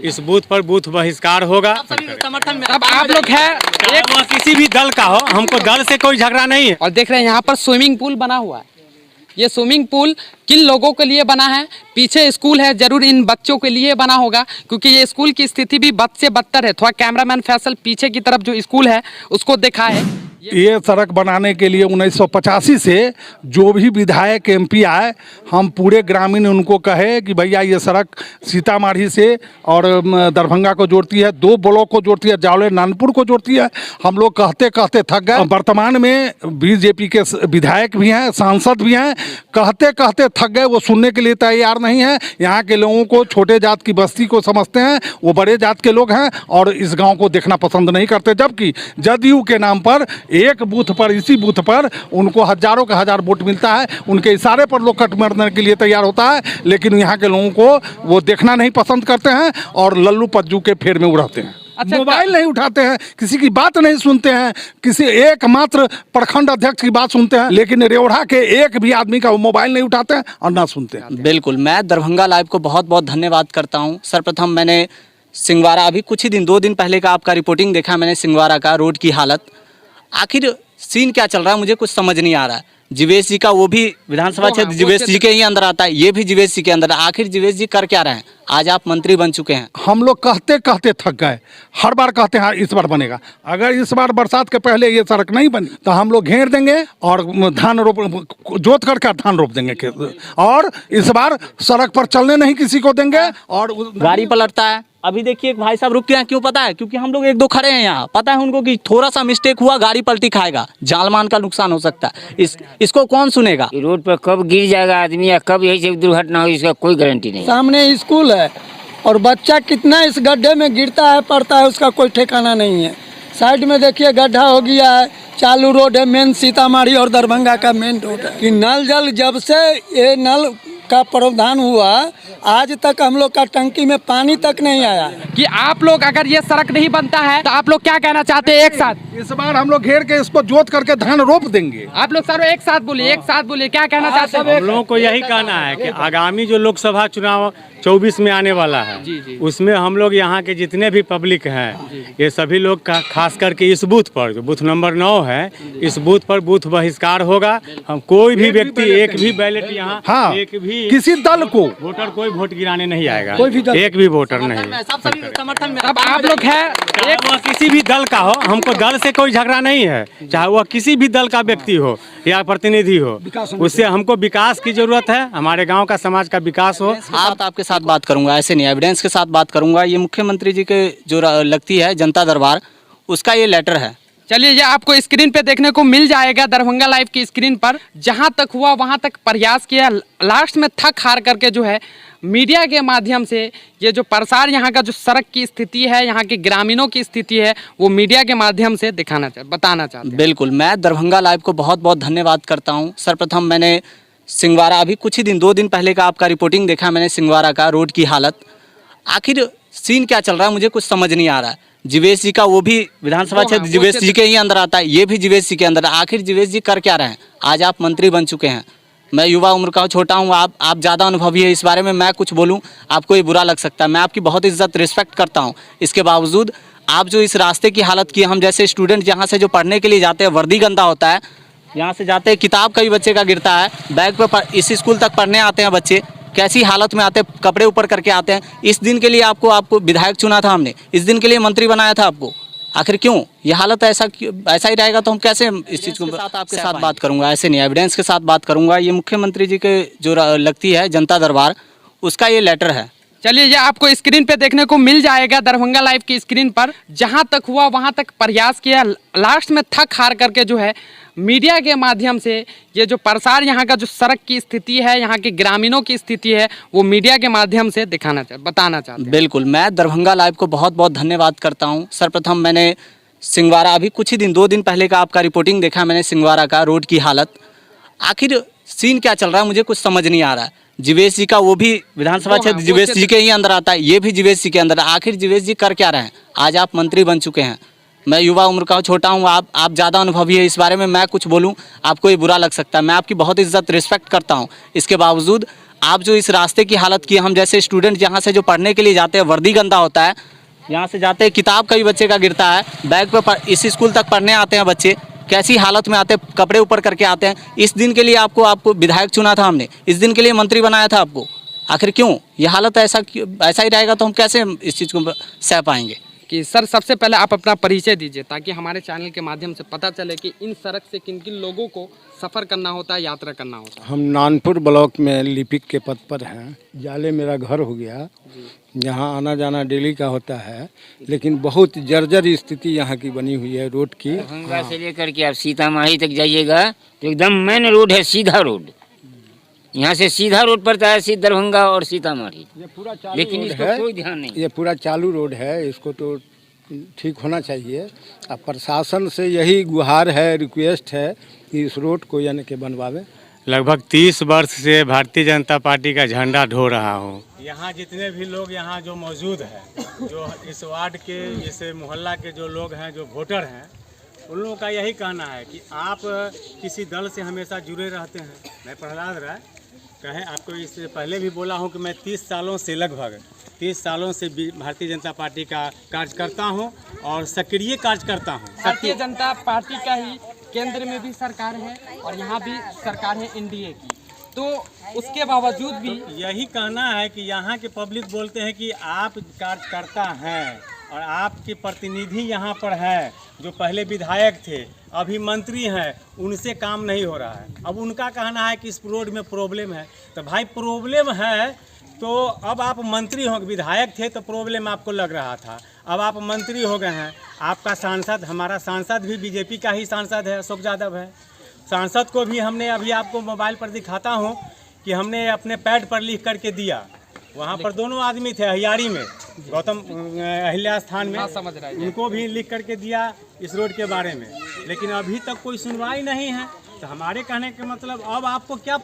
इस बूथ पर बूथ बहिष्कार होगा। समर्थन में अब आप लोग है एक वह किसी भी दल का हो, हमको दल से कोई झगड़ा नहीं है। और देख रहे हैं यहाँ पर स्विमिंग पूल बना हुआ है। ये स्विमिंग पूल किन लोगों के लिए बना है? पीछे स्कूल है, जरूर इन बच्चों के लिए बना होगा, क्योंकि ये स्कूल की स्थिति भी बद से बदतर है। थोड़ा कैमरामैन फैसल पीछे की तरफ जो स्कूल है उसको दिखाए। ये सड़क बनाने के लिए 1985 से जो भी विधायक एमपी आए, हम पूरे ग्रामीण उनको कहे कि भैया ये सड़क सीतामढ़ी से और दरभंगा को जोड़ती है, 2 ब्लॉक को जोड़ती है, जावले नानपुर को जोड़ती है। हम लोग कहते कहते थक गए। वर्तमान में बीजेपी के विधायक भी हैं, सांसद भी हैं, कहते कहते थक गए। वो सुनने के लिए तैयार नहीं है। यहाँ के लोगों को छोटे जात की बस्ती को समझते हैं, वो बड़े जात के लोग हैं और इस गाँव को देखना पसंद नहीं करते। जबकि जदयू के नाम पर एक बूथ पर, इसी बूथ पर उनको हजारों का हजार वोट मिलता है। उनके इशारे पर लोग कट मारने के लिए तैयार होता है, लेकिन यहाँ के लोगों को वो देखना नहीं पसंद करते हैं और लल्लू पज्जू के फेर में उड़ाते हैं। अच्छा, मोबाइल नहीं उठाते हैं, किसी की बात नहीं सुनते हैं, किसी एकमात्र प्रखंड अध्यक्ष की बात सुनते हैं, लेकिन रेवढ़ा के एक भी आदमी का वो मोबाइल नहीं उठाते हैं और ना सुनते हैं। बिल्कुल, मैं दरभंगा लाइव को बहुत बहुत धन्यवाद करता हूं। सर्वप्रथम मैंने सिंगवारा, अभी कुछ ही दिन 2 दिन पहले का आपका रिपोर्टिंग देखा मैंने सिंगवारा का, रोड की हालत। आखिर सीन क्या चल रहा है मुझे कुछ समझ नहीं आ रहा है। जीवेश जी का, वो भी विधानसभा क्षेत्र जीवेश जी के ही अंदर आता है, ये भी जीवेश जी के अंदर। आखिर जीवेश जी कर क्या रहे हैं? आज आप मंत्री बन चुके हैं। हम लोग कहते कहते थक गए। हर बार कहते हैं इस बार बनेगा। अगर इस बार बरसात के पहले ये सड़क नहीं बनी तो हम लोग घेर देंगे और धान रोप, जोत करके धान रोप देंगे। और इस बार सड़क पर चलने नहीं किसी को देंगे और गाड़ी पलटता है। अभी देखिए भाई साहब रुक गए, क्यों पता है? क्योंकि हम लोग 1-2 खड़े हैं यहाँ, पता है उनको कि थोड़ा सा मिस्टेक हुआ गाड़ी पलटी खाएगा, जान मान का नुकसान हो सकता है। इसको कौन सुनेगा? रोड पर कब गिर जाएगा आदमी या कब यही से दुर्घटना हो, इसका कोई गारंटी नहीं। सामने स्कूल है और बच्चा कितना इस गड्ढे में गिरता है पड़ता है, उसका कोई ठिकाना नहीं है। साइड में देखिए गड्ढा हो गया है। चालू रोड है, मेन सीतामढ़ी और दरभंगा का मेन रोड है। कि नल जल, जब से ये नल का प्रावधान हुआ आज तक हम लोग का टंकी में पानी तक नहीं आया। कि आप लोग अगर ये सड़क नहीं बनता है तो आप लोग क्या कहना चाहते हैं? एक साथ इस बार हम लोग घेर के इसको जोत करके धान रोप देंगे। आप लोग सारों एक साथ बोलिए, एक साथ बोलिए, क्या कहना चाहते हैं? हम लोगों को यही कहना है कि आगामी जो लोकसभा चुनाव 24 में आने वाला है, उसमें हम लोग यहाँ के जितने भी पब्लिक हैं, ये सभी लोग का खास करके इस बूथ पर, जो बूथ नंबर 9 है, इस बूथ पर बूथ बहिष्कार होगा। हम कोई भी व्यक्ति एक भी बैलेट यहाँ, हाँ, एक भी किसी दल को वोटर कोई वोट गिराने नहीं आएगा। कोई भी एक भी वोटर नहीं। समर्थन में अब आप लोग है एक वह किसी भी दल का हो, हमको दल से कोई झगड़ा नहीं है। चाहे वह किसी भी दल का व्यक्ति हो या प्रतिनिधि हो, उससे हमको विकास की जरूरत है। हमारे गांव का, समाज का विकास हो। आपके साथ बात करूंगा, ऐसे नहीं, एविडेंस के साथ बात करूंगा। ये मुख्यमंत्री जी के जो लगती है जनता दरबार, उसका ये लेटर है। चलिए, ये आपको स्क्रीन पे देखने को मिल जाएगा दरभंगा लाइव की स्क्रीन पर। जहां तक हुआ वहां तक प्रयास किया, लास्ट में थक हार करके जो है मीडिया के माध्यम से ये जो प्रसार, यहाँ का जो सड़क की स्थिति है, यहाँ के ग्रामीणों की स्थिति है, वो मीडिया के माध्यम से बताना चाहते हैं। बिल्कुल, मैं दरभंगा लाइव को बहुत बहुत धन्यवाद करता हूँ। सर्वप्रथम मैंने सिंगवारा, अभी कुछ ही दिन 2 दिन पहले का आपका रिपोर्टिंग देखा मैंने सिंगवारा का, रोड की हालत। आखिर सीन क्या चल रहा है मुझे कुछ समझ नहीं आ रहा है। जीवेश जी का, वो भी विधानसभा क्षेत्र जीवेश जी के ही अंदर आता है, ये भी जीवेश जी के अंदर। आखिर जीवेश जी कर क्या रहे हैं? आज आप मंत्री बन चुके हैं। मैं युवा उम्र का हूँ, छोटा हूँ, आप ज़्यादा अनुभवी है। इस बारे में मैं कुछ बोलूँ आपको ये बुरा लग सकता है। मैं आपकी बहुत इज्जत रिस्पेक्ट करता हूँ, इसके बावजूद आप जो इस रास्ते की हालत की, हम जैसे स्टूडेंट यहाँ से जो पढ़ने के लिए जाते हैं, वर्दी गंदा होता है, यहाँ से जाते हैं, किताब कई बच्चे का गिरता है, बैग पे इस स्कूल तक पढ़ने आते हैं बच्चे, कैसी हालत में आते हैं, कपड़े ऊपर करके आते हैं। इस दिन के लिए आपको विधायक चुना था हमने, इस दिन के लिए मंत्री बनाया था आपको। आखिर क्यों ये हालत ऐसा ही रहेगा तो हम कैसे इस चीज़ को आपके साथ बात करूंगा, ऐसे नहीं, एविडेंस के साथ बात करूंगा। ये मुख्यमंत्री जी के जो लगती है जनता दरबार, उसका ये लेटर है। चलिए, ये आपको स्क्रीन पे देखने को मिल जाएगा दरभंगा लाइव की स्क्रीन पर। जहां तक हुआ वहां तक प्रयास किया, लास्ट में थक हार करके जो है मीडिया के माध्यम से ये जो प्रसार, यहाँ का जो सड़क की स्थिति है, यहाँ के ग्रामीणों की स्थिति है, वो मीडिया के माध्यम से बताना चाहते हैं। बिल्कुल, मैं दरभंगा लाइव को बहुत बहुत धन्यवाद करता हूँ। सर्वप्रथम मैंने सिंगवारा, अभी कुछ ही दिन 2 दिन पहले का आपका रिपोर्टिंग देखा मैंने सिंगवारा का, रोड की हालत। आखिर सीन क्या चल रहा है मुझे कुछ समझ नहीं आ रहा है। जीवेश जी का, वो भी विधानसभा क्षेत्र जीवेश जी के ही अंदर आता है, ये भी जीवेश जी के अंदर। आखिर जीवेश जी कर क्या रहे हैं? आज आप मंत्री बन चुके हैं। मैं युवा उम्र का हूँ, छोटा हूँ, आप ज़्यादा अनुभवी है। इस बारे में मैं कुछ बोलूँ आपको ये बुरा लग सकता है। मैं आपकी बहुत इज्जत रिस्पेक्ट करता हूँ, इसके बावजूद आप जो इस रास्ते की हालत की, हम जैसे स्टूडेंट यहाँ से जो पढ़ने के लिए जाते हैं, वर्दी गंदा होता है, यहाँ से जाते हैं, किताब कभी बच्चे का गिरता है, बैग पे इस स्कूल तक पढ़ने आते हैं बच्चे, कैसी हालत में आते हैं, कपड़े ऊपर करके आते हैं। इस दिन के लिए आपको विधायक चुना था हमने, इस दिन के लिए मंत्री बनाया था आपको, आखिर क्यों ये हालत ऐसा ही रहेगा तो हम कैसे इस चीज़ को सह पाएंगे? कि सर सबसे पहले आप अपना परिचय दीजिए ताकि हमारे चैनल के माध्यम से पता चले कि इन सड़क से किन किन लोगों को सफ़र करना होता है, यात्रा करना होता है। हम नानपुर ब्लॉक में लिपिक के पद पर हैं। जाले मेरा घर हो गया, यहाँ आना जाना डेली का होता है, लेकिन बहुत जर्जर स्थिति यहाँ की बनी हुई है रोड की। दरभंगा से लेकर के आप सीतामढ़ी तक जाइएगा तो एकदम मेन रोड है, सीधा रोड, यहाँ से सीधा रोड पड़ता है सीधा दरभंगा और सीतामढ़ी, लेकिन इसका कोई ध्यान नहीं। ये पूरा चालू रोड है, इसको तो ठीक होना चाहिए। अब प्रशासन से यही गुहार है, रिक्वेस्ट है कि इस रोड को यानी कि बनवावे। लगभग 30 वर्ष से भारतीय जनता पार्टी का झंडा ढो रहा हूँ। यहाँ जितने भी लोग यहाँ जो मौजूद हैं, जो इस वार्ड के, इस मोहल्ला के जो लोग हैं, जो वोटर हैं, उन लोगों का यही कहना है कि आप किसी दल से हमेशा जुड़े रहते हैं। मैं प्रहलाद राय कहें, आपको इससे पहले भी बोला हूं कि मैं 30 सालों से लगभग 30 सालों से भारतीय जनता पार्टी का कार्यकर्ता हूं और सक्रिय कार्यकर्ता हूं। भारतीय जनता पार्टी का ही केंद्र में भी सरकार है और यहाँ भी सरकार है एनडीए की, तो उसके बावजूद भी यही कहना है कि यहाँ के पब्लिक बोलते हैं कि आप कार्यकर्ता हैं और आपके प्रतिनिधि यहाँ पर है, जो पहले विधायक थे अभी मंत्री हैं, उनसे काम नहीं हो रहा है। अब उनका कहना है कि इस रोड में प्रॉब्लम है, तो भाई प्रॉब्लम है तो अब आप मंत्री हो, विधायक थे तो प्रॉब्लम आपको लग रहा था, अब आप मंत्री हो गए हैं। आपका सांसद, हमारा सांसद भी बीजेपी का ही सांसद है, अशोक यादव है। सांसद को भी हमने अभी आपको मोबाइल पर दिखाता हूँ कि हमने अपने पैड पर लिख करके दिया। वहाँ पर दोनों आदमी थे हरियाणी में, गौतम अहिल्या स्थान में, उनको भी लिख करके दिया इस रोड के बारे में, लेकिन अभी तक कोई सुनवाई नहीं है। तो हमारे कहने के मतलब अब आपको क्या